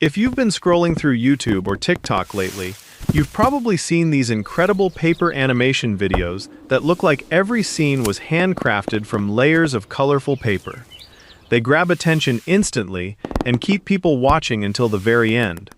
If you've been scrolling through YouTube or TikTok lately, you've probably seen these incredible paper animation videos that look like every scene was handcrafted from layers of colorful paper. They grab attention instantly and keep people watching until the very end.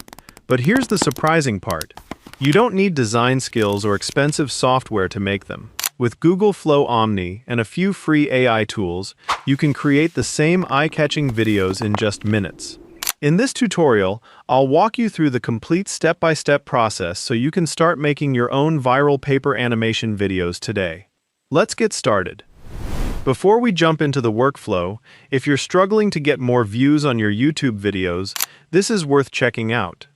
But here's the surprising part. You don't need design skills or expensive software to make them. With Google Flow Omni and a few free AI tools, you can create the same eye-catching videos in just minutes. In this tutorial, I'll walk you through the complete step-by-step process so you can start making your own viral paper animation videos today. Let's get started. Before we jump into the workflow, if you're struggling to get more views on your YouTube videos, this is worth checking out.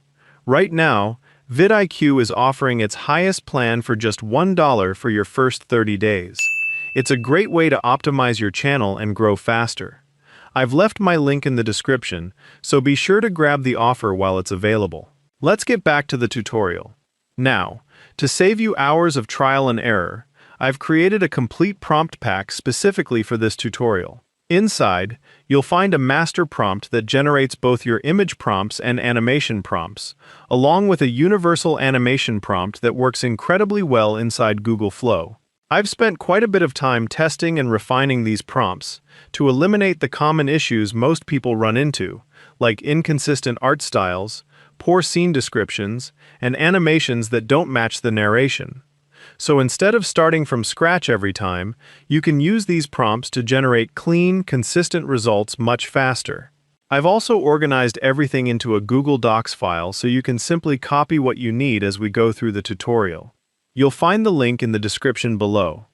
Right now, vidIQ is offering its highest plan for just $1 for your first 30 days. It's a great way to optimize your channel and grow faster. I've left my link in the description, so be sure to grab the offer while it's available. Let's get back to the tutorial. Now, to save you hours of trial and error, I've created a complete prompt pack specifically for this tutorial. Inside, you'll find a master prompt that generates both your image prompts and animation prompts, along with a universal animation prompt that works incredibly well inside Google Flow. I've spent quite a bit of time testing and refining these prompts to eliminate the common issues most people run into, like inconsistent art styles, poor scene descriptions, and animations that don't match the narration. So instead of starting from scratch every time, you can use these prompts to generate clean, consistent results much faster. I've also organized everything into a Google Docs file so you can simply copy what you need as we go through the tutorial. You'll find the link in the description below.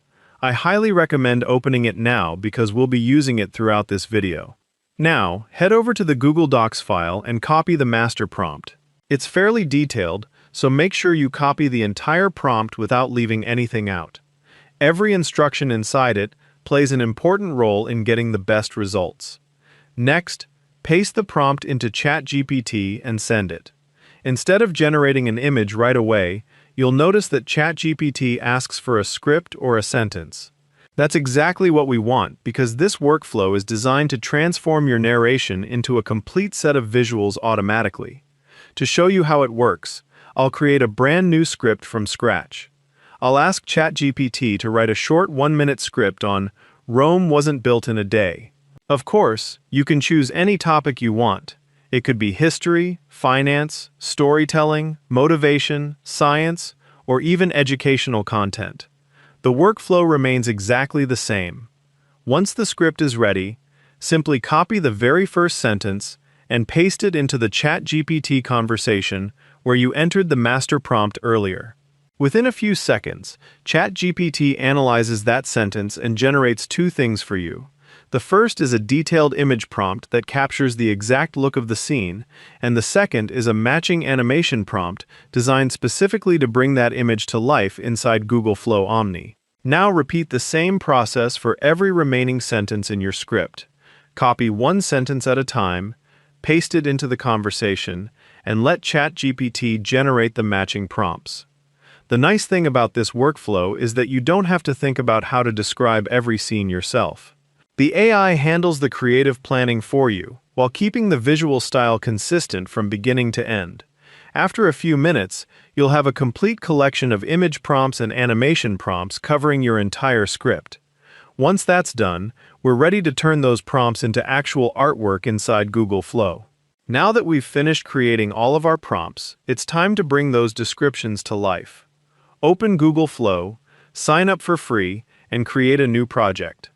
I highly recommend opening it now because we'll be using it throughout this video. Now, head over to the Google Docs file and copy the master prompt. It's fairly detailed, so make sure you copy the entire prompt without leaving anything out. Every instruction inside it plays an important role in getting the best results. Next, paste the prompt into ChatGPT and send it. Instead of generating an image right away, you'll notice that ChatGPT asks for a script or a sentence. That's exactly what we want because this workflow is designed to transform your narration into a complete set of visuals automatically. To show you how it works, I'll create a brand new script from scratch. I'll ask ChatGPT to write a short 1-minute script on Rome wasn't built in a day. Of course, you can choose any topic you want. It could be history, finance, storytelling, motivation, science, or even educational content. The workflow remains exactly the same. Once the script is ready, simply copy the very first sentence and paste it into the ChatGPT conversation where you entered the master prompt earlier. Within a few seconds, ChatGPT analyzes that sentence and generates two things for you. The first is a detailed image prompt that captures the exact look of the scene, and the second is a matching animation prompt designed specifically to bring that image to life inside Google Flow Omni. Now repeat the same process for every remaining sentence in your script. Copy one sentence at a time, paste it into the conversation, and let ChatGPT generate the matching prompts. The nice thing about this workflow is that you don't have to think about how to describe every scene yourself. The AI handles the creative planning for you, while keeping the visual style consistent from beginning to end. After a few minutes, you'll have a complete collection of image prompts and animation prompts covering your entire script. Once that's done, we're ready to turn those prompts into actual artwork inside Google Flow. Now that we've finished creating all of our prompts, it's time to bring those descriptions to life. Open Google Flow, sign up for free, and create a new project.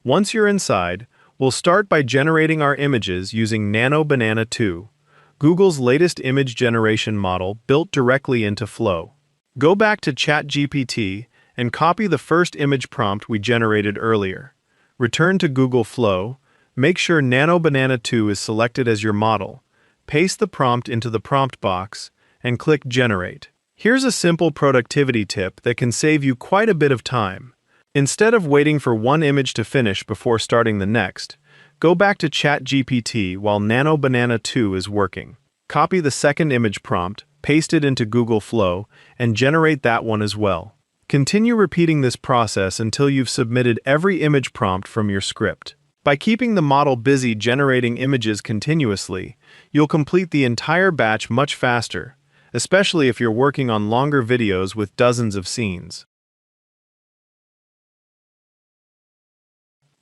Once you're inside, we'll start by generating our images using Nano Banana 2, Google's latest image generation model built directly into Flow. Go back to ChatGPT and copy the first image prompt we generated earlier. Return to Google Flow, make sure Nano Banana 2 is selected as your model, paste the prompt into the prompt box, and click Generate. Here's a simple productivity tip that can save you quite a bit of time. Instead of waiting for one image to finish before starting the next, go back to ChatGPT while Nano Banana 2 is working. Copy the second image prompt, paste it into Google Flow, and generate that one as well. Continue repeating this process until you've submitted every image prompt from your script. By keeping the model busy generating images continuously, you'll complete the entire batch much faster, especially if you're working on longer videos with dozens of scenes.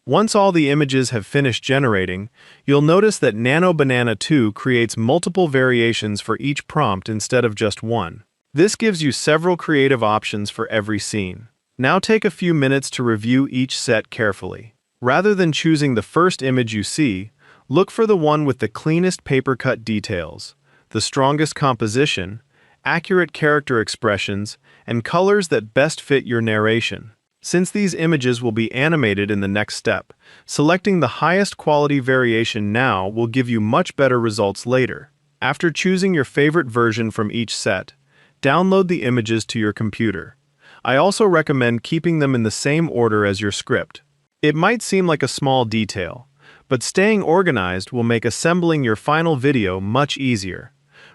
Once all the images have finished generating, you'll notice that Nano Banana 2 creates multiple variations for each prompt instead of just one. This gives you several creative options for every scene. Now take a few minutes to review each set carefully. Rather than choosing the first image you see, look for the one with the cleanest paper cut details, the strongest composition, accurate character expressions, and colors that best fit your narration. Since these images will be animated in the next step, selecting the highest quality variation now will give you much better results later. After choosing your favorite version from each set, download the images to your computer. I also recommend keeping them in the same order as your script. It might seem like a small detail, but staying organized will make assembling your final video much easier.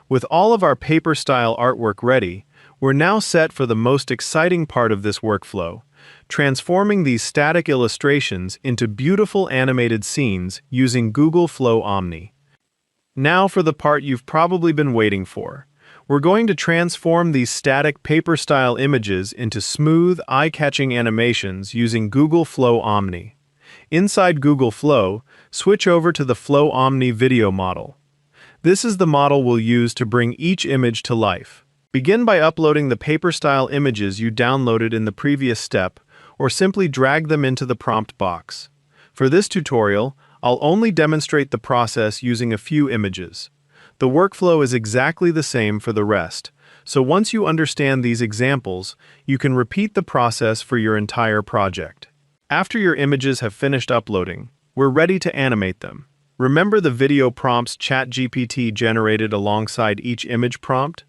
With all of our paper-style artwork ready, we're now set for the most exciting part of this workflow: transforming these static illustrations into beautiful animated scenes using Google Flow Omni. Now for the part you've probably been waiting for. We're going to transform these static paper-style images into smooth, eye-catching animations using Google Flow Omni. Inside Google Flow, switch over to the Flow Omni video model. This is the model we'll use to bring each image to life. Begin by uploading the paper-style images you downloaded in the previous step, or simply drag them into the prompt box. For this tutorial, I'll only demonstrate the process using a few images. The workflow is exactly the same for the rest, so once you understand these examples, you can repeat the process for your entire project. After your images have finished uploading, we're ready to animate them. Remember the video prompts ChatGPT generated alongside each image prompt?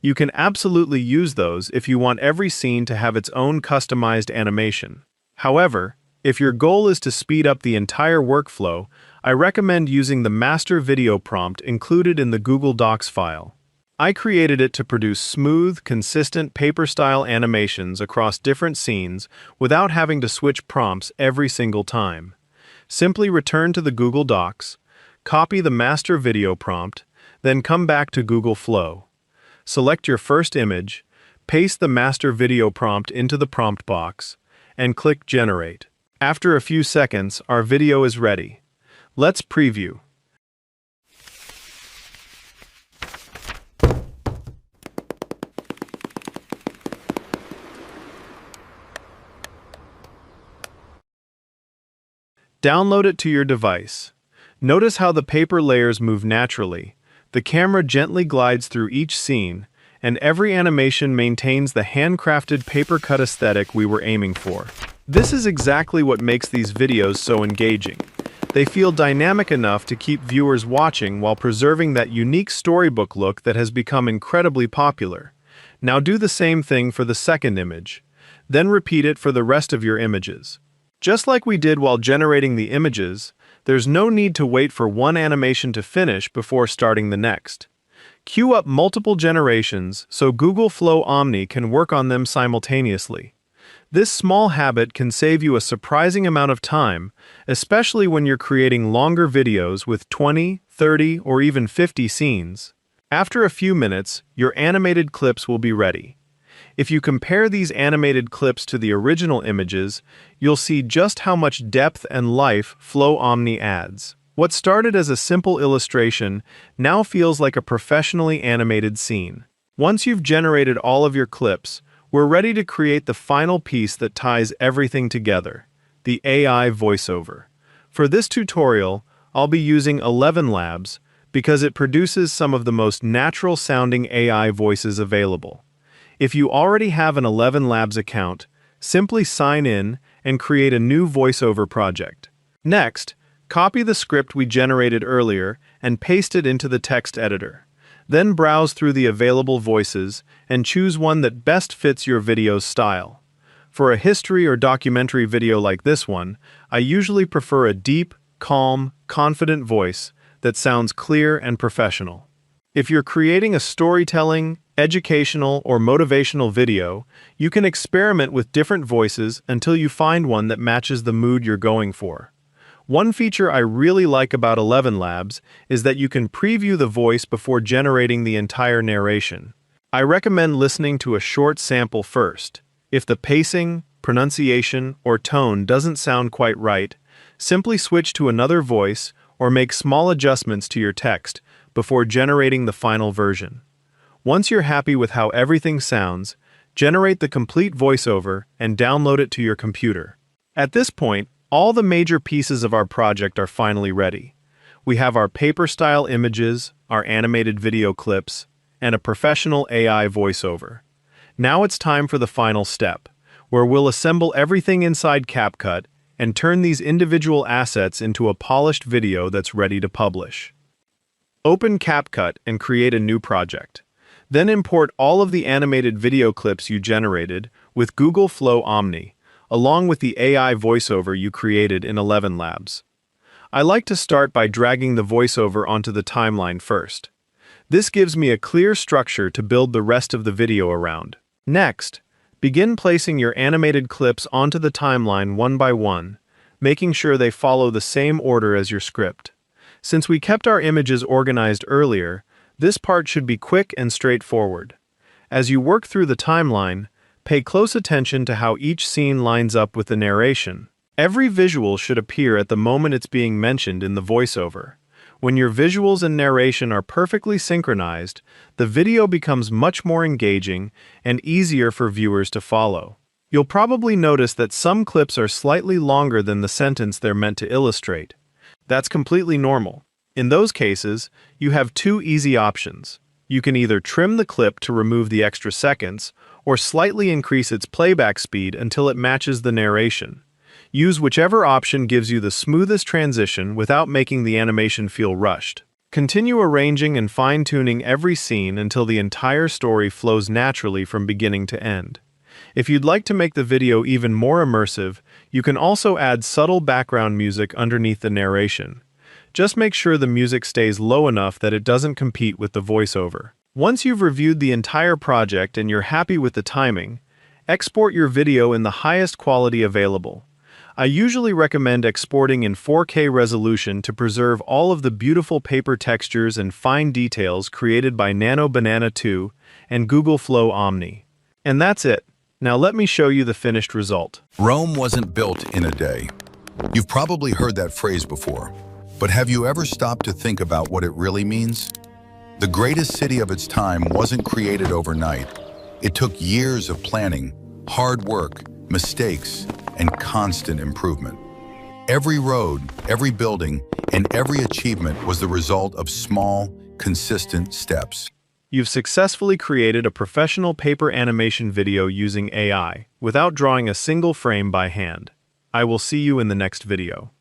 You can absolutely use those if you want every scene to have its own customized animation. However, if your goal is to speed up the entire workflow, I recommend using the master video prompt included in the Google Docs file. I created it to produce smooth, consistent paper-style animations across different scenes without having to switch prompts every single time. Simply return to the Google Docs, copy the master video prompt, then come back to Google Flow. Select your first image, paste the master video prompt into the prompt box, and click Generate. After a few seconds, our video is ready. Let's preview. Download it to your device. Notice how the paper layers move naturally. The camera gently glides through each scene, and every animation maintains the handcrafted paper-cut aesthetic we were aiming for. This is exactly what makes these videos so engaging. They feel dynamic enough to keep viewers watching while preserving that unique storybook look that has become incredibly popular. Now do the same thing for the second image. Then repeat it for the rest of your images. Just like we did while generating the images, there's no need to wait for one animation to finish before starting the next. Queue up multiple generations so Google Flow Omni can work on them simultaneously. This small habit can save you a surprising amount of time, especially when you're creating longer videos with 20, 30, or even 50 scenes. After a few minutes, your animated clips will be ready. If you compare these animated clips to the original images, you'll see just how much depth and life Flow Omni adds. What started as a simple illustration now feels like a professionally animated scene. Once you've generated all of your clips, we're ready to create the final piece that ties everything together, the AI voiceover. For this tutorial, I'll be using 11 Labs because it produces some of the most natural-sounding AI voices available. If you already have an 11 Labs account, simply sign in and create a new voiceover project. Next, copy the script we generated earlier and paste it into the text editor. Then browse through the available voices and choose one that best fits your video's style. For a history or documentary video like this one, I usually prefer a deep, calm, confident voice that sounds clear and professional. If you're creating a storytelling, educational, or motivational video, you can experiment with different voices until you find one that matches the mood you're going for. One feature I really like about 11 Labs is that you can preview the voice before generating the entire narration. I recommend listening to a short sample first. If the pacing, pronunciation, or tone doesn't sound quite right, simply switch to another voice or make small adjustments to your text before generating the final version. Once you're happy with how everything sounds, generate the complete voiceover and download it to your computer. At this point, all the major pieces of our project are finally ready. We have our paper-style images, our animated video clips, and a professional AI voiceover. Now it's time for the final step, where we'll assemble everything inside CapCut and turn these individual assets into a polished video that's ready to publish. Open CapCut and create a new project. Then import all of the animated video clips you generated with Google Flow Omni, along with the AI voiceover you created in 11 Labs. I like to start by dragging the voiceover onto the timeline first. This gives me a clear structure to build the rest of the video around. Next, begin placing your animated clips onto the timeline one by one, making sure they follow the same order as your script. Since we kept our images organized earlier, this part should be quick and straightforward. As you work through the timeline, pay close attention to how each scene lines up with the narration. Every visual should appear at the moment it's being mentioned in the voiceover. When your visuals and narration are perfectly synchronized, the video becomes much more engaging and easier for viewers to follow. You'll probably notice that some clips are slightly longer than the sentence they're meant to illustrate. That's completely normal. In those cases, you have two easy options. You can either trim the clip to remove the extra seconds, or slightly increase its playback speed until it matches the narration. Use whichever option gives you the smoothest transition without making the animation feel rushed. Continue arranging and fine-tuning every scene until the entire story flows naturally from beginning to end. If you'd like to make the video even more immersive, you can also add subtle background music underneath the narration. Just make sure the music stays low enough that it doesn't compete with the voiceover. Once you've reviewed the entire project and you're happy with the timing, export your video in the highest quality available. I usually recommend exporting in 4K resolution to preserve all of the beautiful paper textures and fine details created by Nano Banana 2 and Google Flow Omni. And that's it. Now let me show you the finished result. Rome wasn't built in a day. You've probably heard that phrase before, but have you ever stopped to think about what it really means? The greatest city of its time wasn't created overnight. It took years of planning, hard work, mistakes, and constant improvement. Every road, every building, and every achievement was the result of small, consistent steps. You've successfully created a professional paper animation video using AI without drawing a single frame by hand. I will see you in the next video.